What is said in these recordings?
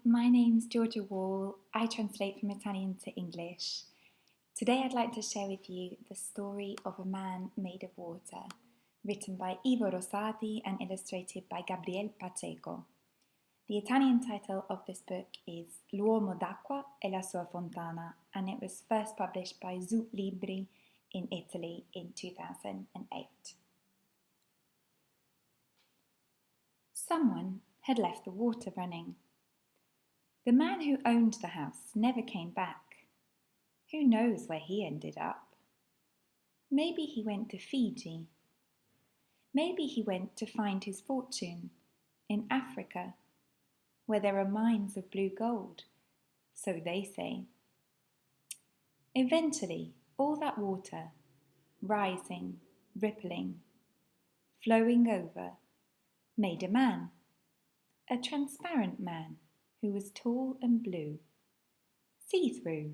my name's Georgia Wall. I translate from Italian to English. Today I'd like to share with you the story of a man made of water, written by Ivo Rosati and illustrated by Gabriel Pacheco. The Italian title of this book is L'uomo d'acqua e la sua fontana, and it was first published by Zut Libri in Italy in 2008. Someone had left the water running. The man who owned the house never came back. Who knows where he ended up? Maybe he went to Fiji. Maybe he went to find his fortune in Africa, where there are mines of blue gold, so they say. Eventually, all that water, rising, rippling, flowing over, made a man, a transparent man who was tall and blue, see-through.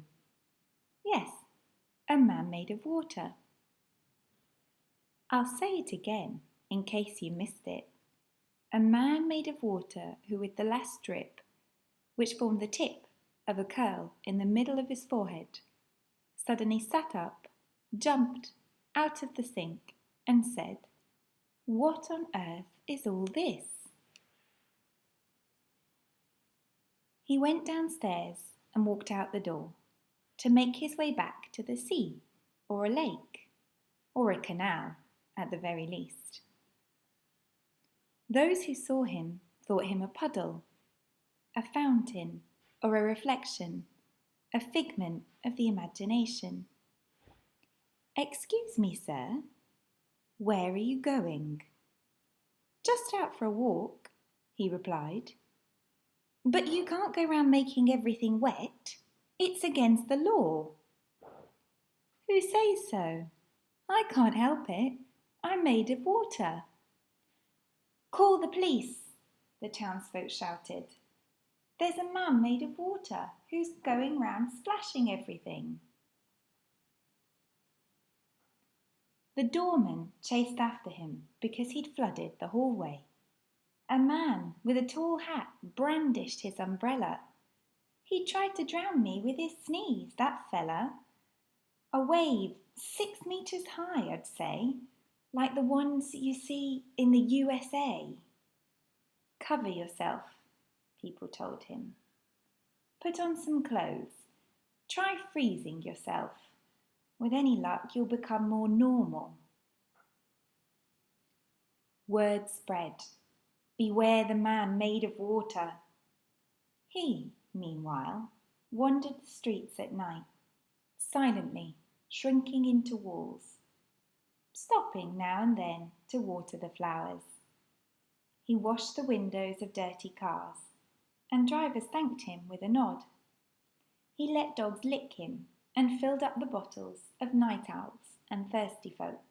Yes, a man made of water. I'll say it again, in case you missed it. A man made of water who, with the last strip, which formed the tip of a curl in the middle of his forehead, suddenly sat up, jumped out of the sink and said, "What on earth is all this?" He went downstairs and walked out the door to make his way back to the sea or a lake or a canal at the very least. Those who saw him thought him a puddle, a fountain or a reflection, a figment of the imagination. "Excuse me, sir, where are you going?" "Just out for a walk," he replied. "But you can't go round making everything wet. It's against the law." "Who says so? I can't help it. I'm made of water." "Call the police," the townsfolk shouted. "There's a man made of water who's going round splashing everything." The doorman chased after him because he'd flooded the hallway. A man with a tall hat brandished his umbrella. "He tried to drown me with his sneeze, that fella." A wave 6 meters high, I'd say, like the ones you see in the USA. "Cover yourself," people told him. "Put on some clothes. Try freezing yourself. With any luck, you'll become more normal." Word spread. Beware the man made of water. He, meanwhile, wandered the streets at night, silently shrinking into walls, stopping now and then to water the flowers. He washed the windows of dirty cars, and drivers thanked him with a nod. He let dogs lick him and filled up the bottles of night owls and thirsty folk.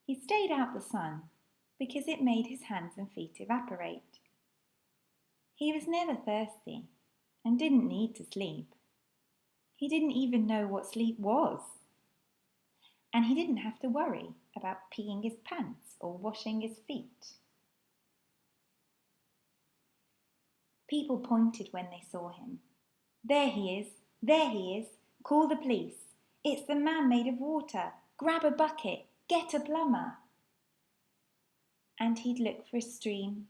He stayed out the sun because it made his hands and feet evaporate. He was never thirsty and didn't need to sleep. He didn't even know what sleep was. And he didn't have to worry about peeing his pants or washing his feet. People pointed when they saw him. "There he is! There he is! Call the police! It's the man made of water! Grab a bucket! Get a plumber!" And he'd look for a stream,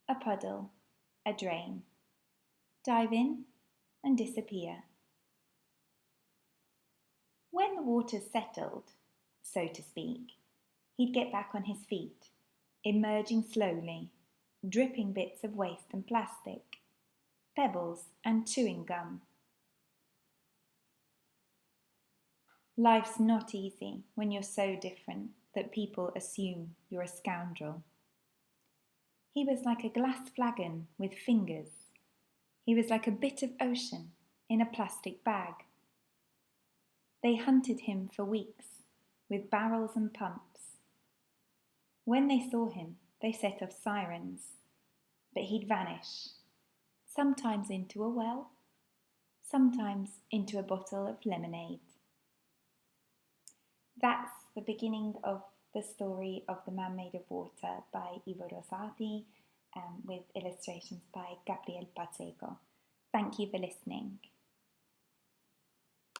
a puddle, a drain, dive in and disappear. When the water settled, so to speak, he'd get back on his feet, emerging slowly, dripping bits of waste and plastic, pebbles and chewing gum. Life's not easy when you're so different that people assume you're a scoundrel. He was like a glass flagon with fingers. He was like a bit of ocean in a plastic bag. They hunted him for weeks with barrels and pumps. When they saw him, they set off sirens, but he'd vanish, sometimes into a well, sometimes into a bottle of lemonade. That's the beginning of the story of The Man Made of Water by Ivo Rosati, with illustrations by Gabriel Pacheco. Thank you for listening.